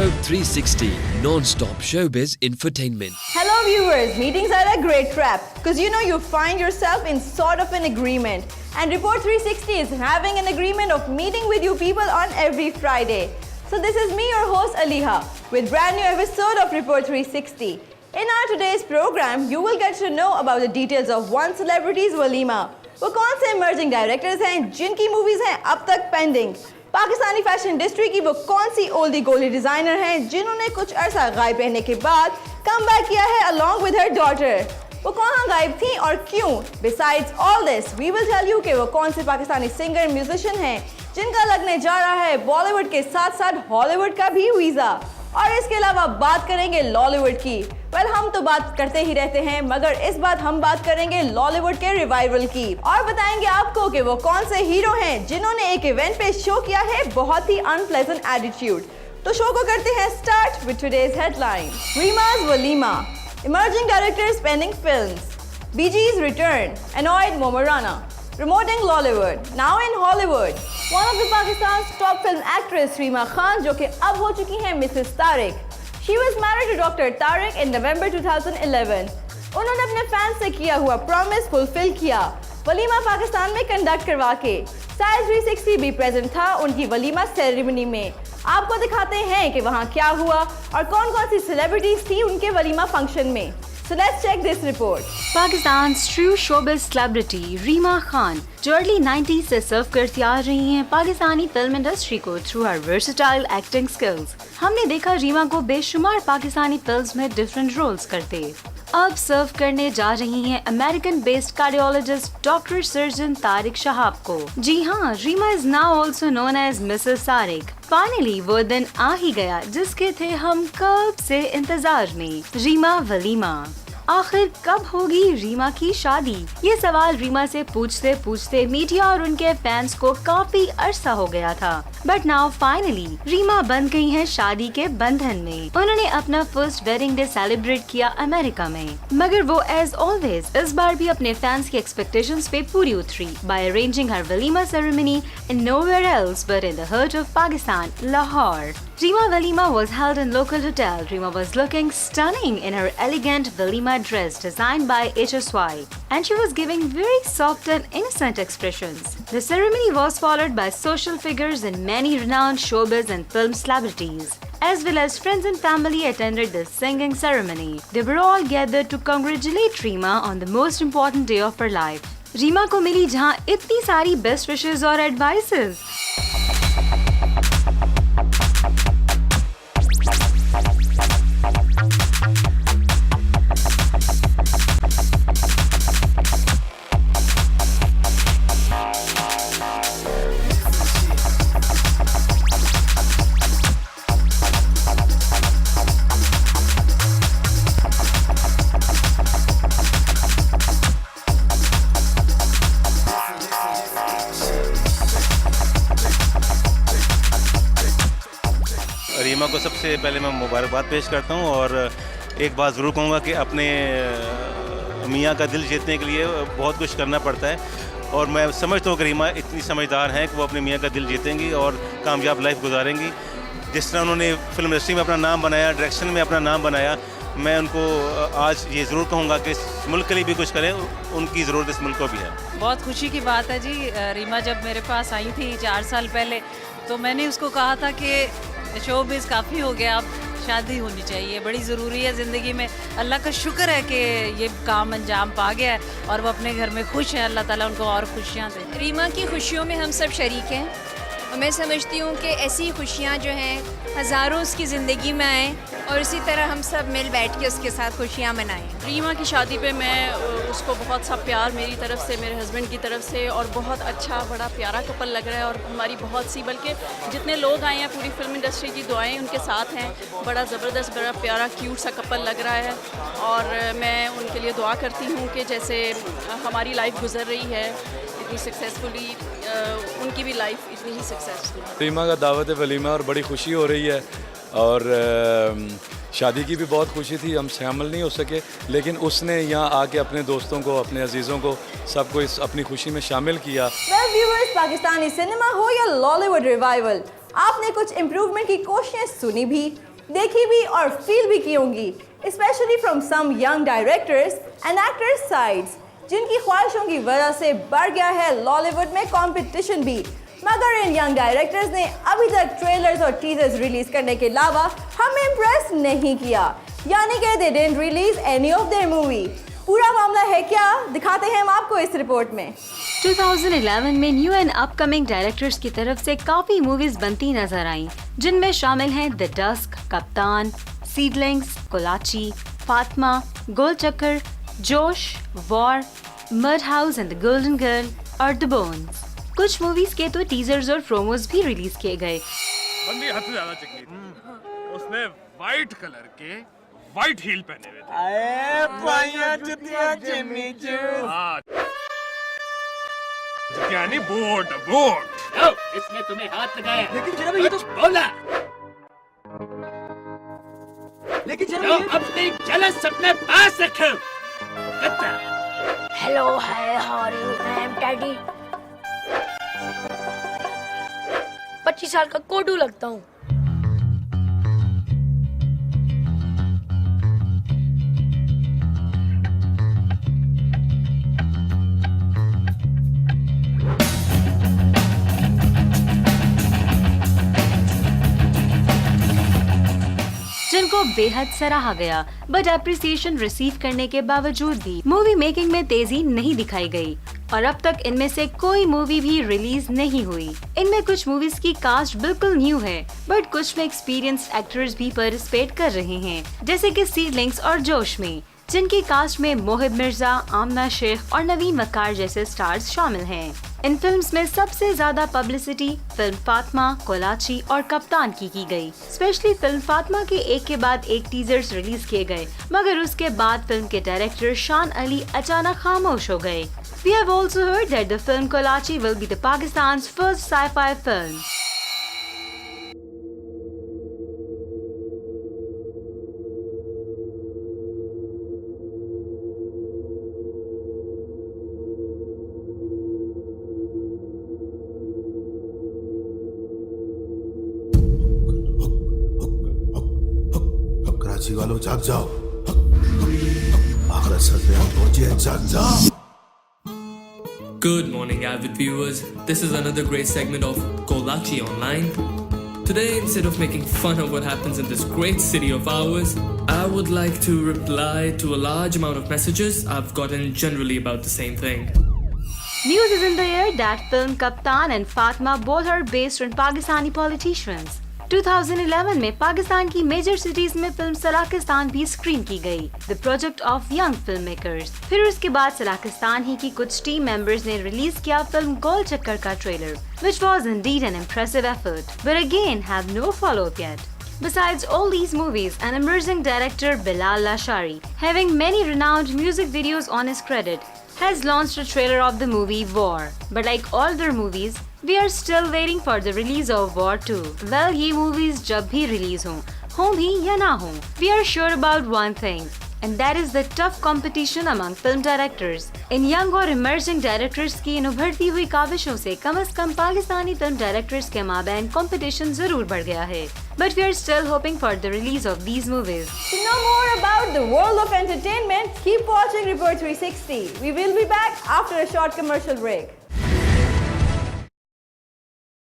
Episode 360 Non-stop showbiz infotainment. Hello viewers, meetings are a great trap because you find yourself in sort of an agreement, and Report 360 is having an agreement of meeting with you people on every Friday. So this is me, your host Aliha, with brand new episode of Report 360. In our today's program, you will get to know about the details of one celebrity's walima. वो कौन से emerging directors हैं जिनकी movies हैं अब तक pending? Pakistani fashion industry की वो कौन सी ओल्डी गोल्डी डिजाइनर हैं जिन्होंने कुछ अरसा गायब रहने के बाद कम बैक किया है along with her daughter? वो कहाँ गायब थी और क्यों? Besides all this, we will tell you कि वो कौन से पाकिस्तानी सिंगर म्यूजिशियन हैं जिनका लगने जा रहा है बॉलीवुड के साथ साथ हॉलीवुड का भी वीजा। और इसके अलावा बात करेंगे लॉलीवुड की। हम तो बात करते ही रहते हैं, मगर इस बार हम बात करेंगे लॉलीवुड के रिवाइवल की और बताएंगे आपको कि वो कौन से हीरो हैं जिन्होंने एक इवेंट पे शो किया है बहुत ही अनप्लेजेंट एटीट्यूड। तो शो को करते हैं start with today's headline. Reema's वलीमा, emerging directors penning films, BG's return, annoyed Momo Rana, promoting Lollywood, now in Hollywood. One of the Pakistan's top film actress Reema Khan, जो कि अब हो चुकी हैं Mrs. Tariq. She was married to Dr. Tariq in November 2011. उन्होंने अपने fans से किया हुआ प्रॉमिस फुलफिल किया, वलीमा पाकिस्तान में कंडक्ट करवा के। साइज 360 भी प्रेजेंट था उनकी वलीमा सेरेमनी में। आपको दिखाते हैं कि वहाँ क्या हुआ और कौन-कौन सी सेलिब्रिटीज थी उनके वलीमा फंक्शन में। So let's check this report. Pakistan's true showbiz celebrity Reema Khan, जो अर्ली 90s से सर्व करती आ रही हैं पाकिस्तानी फिल्म इंडस्ट्री को थ्रू हर versatile acting skills। हमने देखा रीमा को बेशुमार पाकिस्तानी फिल्म्स में डिफरेंट रोल्स करते। अब सर्व करने जा रही हैं American based cardiologist doctor surgeon Tariq Shahab को। जी हाँ, Reema is now also known as Mrs Tariq. Finally वो दिन आ ही गया जिसके थे हम कब से इंतजार में। रीमा वलीमा, आखिर कब होगी रीमा की शादी? ये सवाल रीमा से पूछते पूछते मीडिया और उनके फैंस को काफी अरसा हो गया था। बट नाउ फाइनली रीमा बंध गई हैं शादी के बंधन में। उन्होंने अपना फर्स्ट वेडिंग डे सेलिब्रेट किया अमेरिका में, मगर वो एज ऑलवेज इस बार भी अपने फैंस की एक्सपेक्टेशंस पे पूरी उतरी by arranging her walima ceremony in nowhere else but in the heart of Pakistan, Lahore. Reema Walima was held in local hotel. Reema was looking stunning in her elegant Walima dress designed by HSY, and she was giving very soft and innocent expressions. The ceremony was followed by social figures and many renowned showbiz and film celebrities, as well as friends and family attended the singing ceremony. They were all gathered to congratulate Reema on the most important day of her life. Reema को मिली जहाँ इतनी सारी best wishes और advices. Reema को सबसे पहले मैं मुबारकबाद पेश करता हूँ और एक बात ज़रूर कहूँगा कि अपने मियाँ का दिल जीतने के लिए बहुत कुछ करना पड़ता है, और मैं समझता हूँ कि रीमा इतनी समझदार हैं कि वो अपने मियाँ का दिल जीतेंगी और कामयाब लाइफ गुजारेंगी। जिस तरह उन्होंने फिल्म इंडस्ट्री में अपना नाम बनाया, डायरेक्शन में अपना नाम बनाया, मैं उनको आज ये ज़रूर कहूँगा कि इस मुल्क के लिए भी कुछ करें, उनकी ज़रूरत इस मुल्क को भी है। बहुत खुशी की बात है जी। रीमा जब मेरे पास आई थी 4 साल पहले, तो मैंने उसको कहा था कि शोबिज़ काफ़ी हो गया, अब शादी होनी चाहिए, बड़ी ज़रूरी है ज़िंदगी में। अल्लाह का शुक्र है कि ये काम अंजाम पा गया है और वो अपने घर में खुश है। अल्लाह ताला उनको और खुशियाँ दे। रीमा की खुशियों में हम सब शरीक हैं और मैं समझती हूँ कि ऐसी खुशियाँ जो हैं हज़ारों उसकी ज़िंदगी में आएँ और इसी तरह हम सब मिल बैठ के उसके साथ खुशियाँ मनाएं। रीमा की शादी पे मैं उसको बहुत सा प्यार मेरी तरफ से, मेरे हस्बैंड की तरफ से, और बहुत अच्छा बड़ा प्यारा कपल लग रहा है। और हमारी बहुत सी, बल्कि जितने लोग आए हैं पूरी फिल्म इंडस्ट्री की दुआएं उनके साथ हैं। बड़ा ज़बरदस्त, बड़ा प्यारा क्यूट सा कपल लग रहा है और मैं उनके लिए दुआ करती हूँ कि जैसे हमारी लाइफ गुजर रही है इतनी सक्सेसफुली, उनकी भी लाइफ इतनी ही सक्सेसफुल। रीमा का दावत वलीमा और बड़ी खुशी हो रही है और शादी की भी बहुत खुशी थी, हम शामिल नहीं हो सके, लेकिन उसने यहाँ आके अपने दोस्तों को, अपने अजीज़ों को, सबको इस अपनी खुशी में शामिल किया। Well viewers, पाकिस्तानी सिनेमा हो या लॉलीवुड रिवाइवल, आपने कुछ इम्प्रूवमेंट की कोशिशें सुनी भी, देखी भी और फील भी की होंगी, specially from some young directors and actors sides, जिनकी ख्वाहिशों की वजह से बढ़ गया है लॉलीवुड में कंपटीशन भी। मगर इन यंग डायरेक्टर्स ने अभी तक ट्रेलर्स और टीजर्स रिलीज करने के अलावा हमें इम्प्रेस नहीं किया, यानी कि they didn't release any of their movie. पूरा मामला है क्या, दिखाते हैं हम आपको इस रिपोर्ट में। 2011 में न्यू एंड अपकमिंग डायरेक्टर्स की तरफ से काफी मूवीज बनती नजर आईं, जिनमें शामिल हैं द डस्क, कप्तान, सीडलिंग्स, कोलाची, फातिमा, गोल चक्कर, जोश, war, mud house and the golden girl और द बोन्स। कुछ मूवीज के तो टीजर्स और प्रोमोज भी रिलीज किए गए। बंदी हद से ज्यादा चिकनी थी। उसने वाइट कलर के वाइट हील पहने हुए थे। अरे पाया जुतिया जिम्मी जू। हाँ। जुतिया नहीं, बोट बोट। इसने तुम्हें हाथ लगाया। लेकिन जनाब ये तो बोला। लेकिन जनाब अपने जलस अपने पास रखो। Hello hi how are you, I am Teddy. 25 साल का कोडू लगता हूँ। जिनको बेहद सराहा गया, बट अप्रिसिएशन रिसीव करने के बावजूद भी मूवी मेकिंग में तेजी नहीं दिखाई गई और अब तक इनमें से कोई मूवी भी रिलीज नहीं हुई। इनमें कुछ मूवीज की कास्ट बिल्कुल न्यू है, बट कुछ में एक्सपीरियंस्ड एक्टर्स भी पार्टिसिपेट कर रहे हैं, जैसे कि सीडलिंग्स और जोश में, जिनकी कास्ट में मोहिब मिर्जा, आमना शेख और नवीन वकार जैसे स्टार्स शामिल हैं। इन फिल्म्स में सबसे ज्यादा पब्लिसिटी फिल्म फातिमा, कोलाची और कप्तान की गई। स्पेशली फिल्म फातिमा के एक के बाद एक टीजर्स रिलीज किए गए, मगर उसके बाद फिल्म के डायरेक्टर शान अली अचानक खामोश हो गए। We have also heard that the film Kolachi will be the Pakistan's first sci-fi film. Karachi वालों जाग जाओ, आखिर सर पे हम पहुंचे, जाग जाओ। Good morning, avid viewers. This is another great segment of Kolachi Online. Today, instead of making fun of what happens in this great city of ours, I would like to reply to a large amount of messages I've gotten generally about the same thing. News is in the air that film Kaptan and Fatima both are based on Pakistani politicians. 2011 में पाकिस्तान की major cities में film सलाकिस्तान भी screen की गई, the project of young film makers. फिर उसके बाद सलाकिस्तान ही की कुछ टीम मेंबर्स ने रिलीज किया फिल्म गोल चक्कर का trailer, which was indeed an impressive effort, but again have no follow-up yet. Besides all these movies, an emerging director Bilal Lashari, having many renowned music videos on his credit, has launched a trailer of the movie War. But like all their movies, we are still waiting for the release of War 2. Well, ये movies जब भी release हों भी या ना हों, we are sure about one thing, and that is the tough competition among film directors. In young और emerging directors की इन उभरती हुई काविशों से कम पाकिस्तानी film directors के माबैन competition जरूर बढ़ गया है. But we are still hoping for the release of these movies. To know more about the world of entertainment, keep watching Report 360. We will be back after a short commercial break.